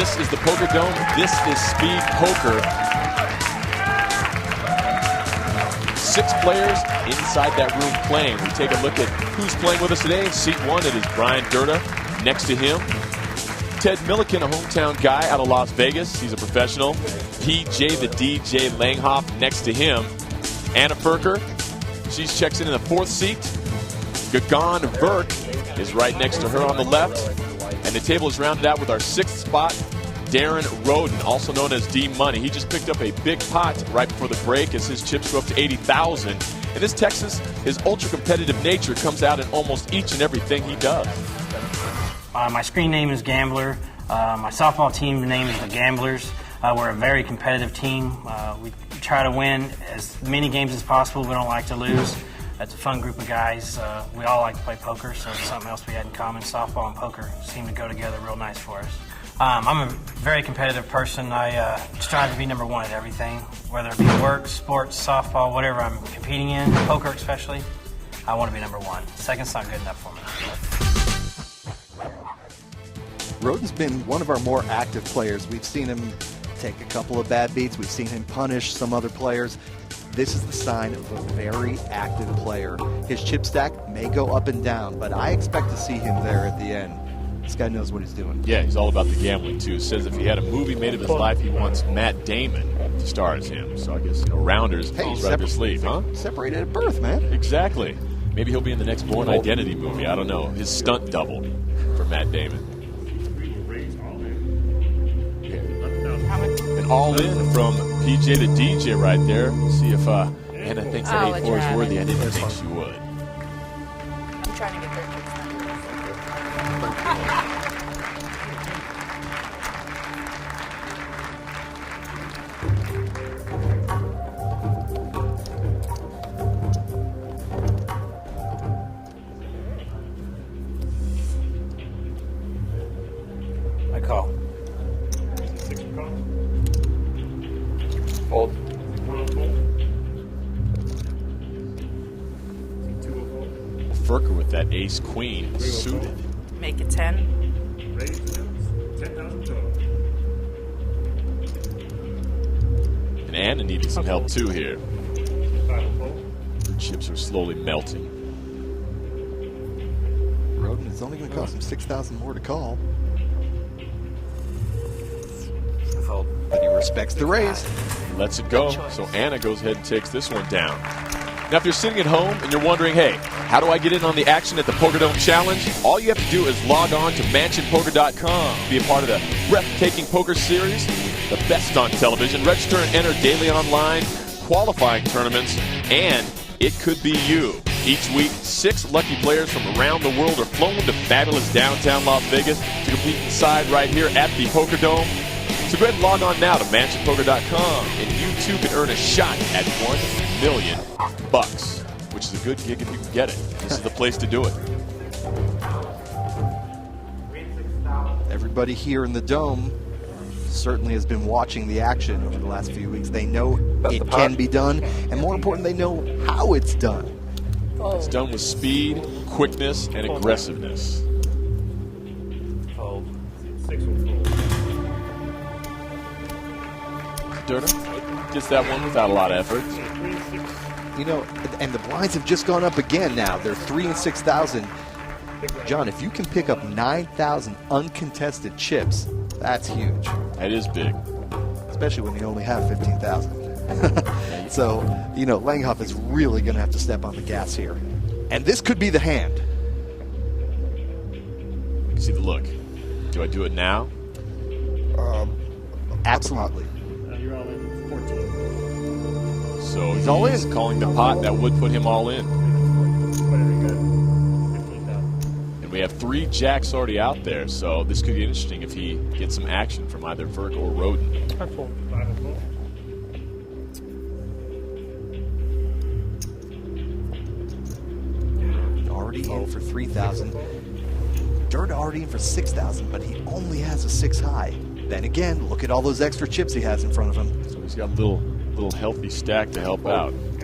This is the Poker Dome. This is Speed Poker. 6 players inside that room playing. We take a look at who's playing with us today. In seat 1, it is Brian Durda. Next to him, Ted Milliken, a hometown guy out of Las Vegas. He's a professional. PJ the DJ Langhoff next to him. Anna Ferker, she checks in the 4th seat. Gagan Verk is right next to her on the left. And the table is rounded out with our 6th spot, Darren Roden, also known as D-Money. He just picked up a big pot right before the break as his chips go up to 80,000. And this Texas, his ultra-competitive nature comes out in almost each and everything he does. My screen name is Gambler. My softball team name is the Gamblers. We're a very competitive team. We try to win as many games as possible. We don't like to lose. It's a fun group of guys. We all like to play poker, so it's something else we had in common. Softball and poker seem to go together real nice for us. I'm a very competitive person. I strive to be number 1 at everything, whether it be work, sports, softball, whatever I'm competing in, poker especially. I want to be number 1. Second's not good enough for me. Roden's been one of our more active players. We've seen him take a couple of bad beats. We've seen him punish some other players. This is the sign of a very active player. His chip stack may go up and down, but I expect to see him there at the end. This guy knows what he's doing. Yeah, he's all about the gambling, too. Says if he had a movie made of his life, he wants Matt Damon to star as him. So I guess, Rounders rolls right up his sleeve, huh? Separated at birth, man. Exactly. Maybe he'll be in the next Bourne Identity movie. I don't know. His stunt double for Matt Damon. And all in from PJ the DJ right there. See if Anna thinks that 8-4 is worthy. I didn't think she would. I'm trying to get 13. I call. Fold. Ferker with that ace-queen suited. Make it 10. And Anna needed some help too here. Her chips are slowly melting. Roden is only going to cost him 6,000 more to call. Fold. But he respects the raise. Lets it go. So Anna goes ahead and takes this one down. Now, if you're sitting at home and you're wondering, hey, how do I get in on the action at the Poker Dome Challenge? All you have to do is log on to mansionpoker.com. Be a part of the breathtaking poker series, the best on television. Register and enter daily online, qualifying tournaments, and it could be you. Each week, 6 lucky players from around the world are flown to fabulous downtown Las Vegas to compete inside right here at the Poker Dome. So go ahead and log on now to mansionpoker.com, and you too can earn a shot at $1 million, which is a good gig if you can get it. This is the place to do it. Everybody here in the Dome certainly has been watching the action over the last few weeks. They know it can be done, and more important, they know how it's done. It's done with speed, quickness, and aggressiveness. Fold. Durda gets that one without a lot of effort. You know, and the blinds have just gone up again now. They're 3,000 and 6,000. John, if you can pick up 9,000 uncontested chips, that's huge. That is big. Especially when you only have 15,000. So, you know, Langhoff is really going to have to step on the gas here. And this could be the hand. See the look. Do I do it now? Absolutely. You're all in 14. So He's all in. Calling the pot. That would put him all in. Whatever you got. 15,000. And we have 3 jacks already out there, so this could be interesting if he gets some action from either Verk or Roden. 5 and 4. Already in for 3,000. Durda already in for 6,000, but he only has a 6 high. Then again, look at all those extra chips he has in front of him. So he's got a little healthy stack to help out. And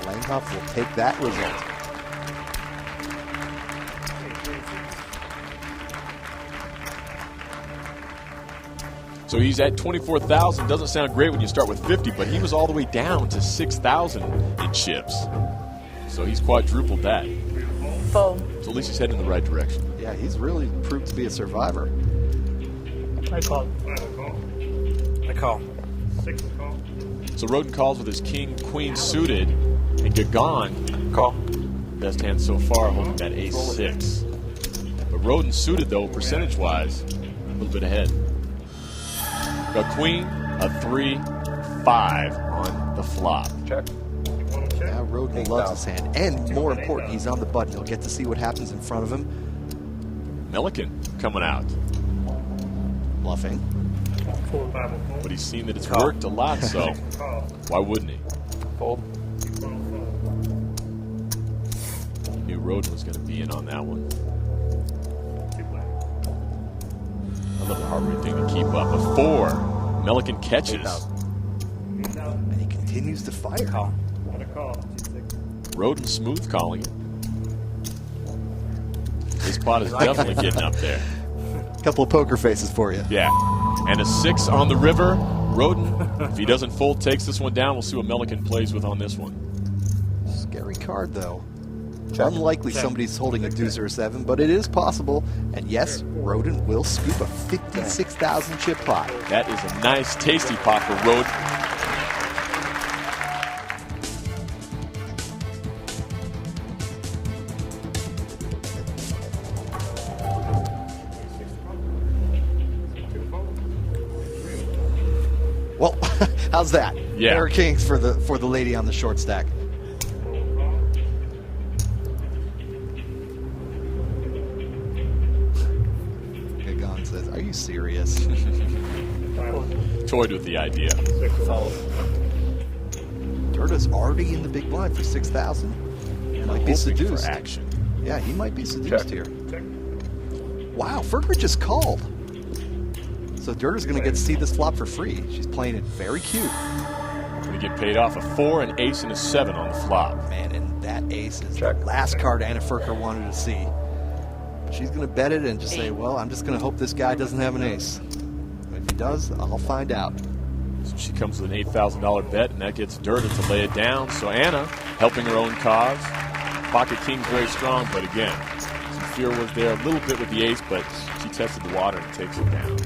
Langhoff will take that result. So he's at 24,000. Doesn't sound great when you start with 50, but he was all the way down to 6,000 in chips. So he's quadrupled that. Fold. So at least he's heading in the right direction. Yeah, he's really proved to be a survivor. I call. 5 call. I call. 6 call. So Roden calls with his king, queen suited, and Gagan, Call. best hand so far, holding that ace-6. But Roden suited, though, percentage-wise, a little bit ahead. Got queen, a 3, 5 on the flop. Check. Yeah, Roden loves his hand. And more important, he's on the button. He'll get to see what happens in front of him. Milliken coming out. Bluffing. 4, 5 will fold. But he's seen that it's worked a lot, so Call. why wouldn't he? Fold. He knew Roden was going to be in on that one. 2 black. A little harder thing to keep up. A 4. Milliken catches. 8,000. And he continues to fire. Call. Got a call. 6. Roden smooth calling it. This pot is definitely getting up there. Couple of poker faces for you. Yeah. And a 6 on the river. Roden, if he doesn't fold, takes this one down. We'll see what Milliken plays with on this one. Scary card, though. Check. Unlikely somebody's holding a deuce or a 7, but it is possible. And yes, Roden will scoop a 56,000 chip pot. That is a nice, tasty pot for Roden. Well, how's that? Yeah. Pair of kings for the lady on the short stack. Gagan says, "Are you serious?" 5 will fold. Toyed with the idea. 6 will fold. Durda's already in the big blind for 6,000. Might be Hoping seduced. for action. Yeah, he might be seduced Check. here. Check. Wow, Ferger just called. So Durda's going to get to see this flop for free. She's playing it very cute. Going to get paid off. A 4, an ace, and a 7 on the flop. Man, and that ace is Check. the last card Anna Ferker wanted to see. She's going to bet it and just say, well, I'm just going to hope this guy doesn't have an ace. If he does, I'll find out. So she comes with an $8,000 bet, and that gets Durda to lay it down. So Anna, helping her own cause. Pocket king's very strong, but again, some fear was there a little bit with the ace, but she tested the water and takes it down.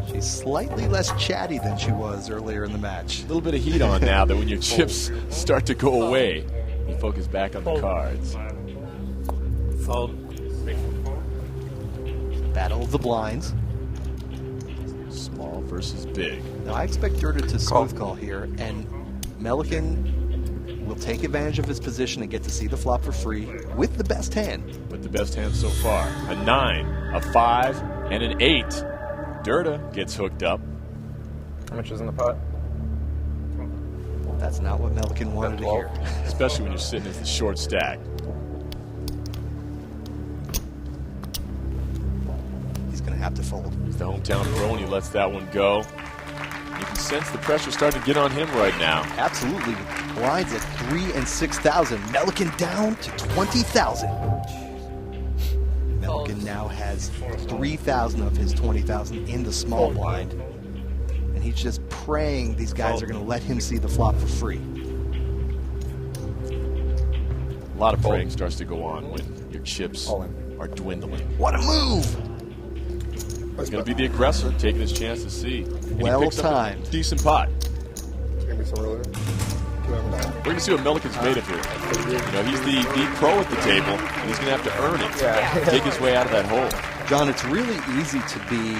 She's slightly less chatty than she was earlier in the match. A little bit of heat on now that when your chips start to go away, you focus back on the cards. 5 will fold. Fold. 6 will fold. Battle of the blinds. Small versus big. Now, I expect Durda to smooth call here, and Milliken will take advantage of his position and get to see the flop for free with the best hand. With the best hand so far. A 9, a 5, and an 8. Durda gets hooked up. How much is in the pot? That's not what Milliken wanted to hear. Especially when you're sitting as the short stack. He's going to have to fold. He's the hometown pro and he lets that one go. You can sense the pressure starting to get on him right now. Absolutely. Blinds at 3 and 6,000. Milliken down to 20,000. Milliken now has 3,000 of his 20,000 in the small blind. And he's just praying these guys are going to let him see the flop for free. A lot of praying starts to go on when your chips All in. are dwindling. What a move! He's going to be the aggressor, taking his chance to see. And Well he picks up a timed. decent pot. Give me some earlier. We're going to see what Milliken's made of here. You know, he's the pro at the table, and he's going to have to earn it. Yeah. Dig his way out of that hole. John, it's really easy to be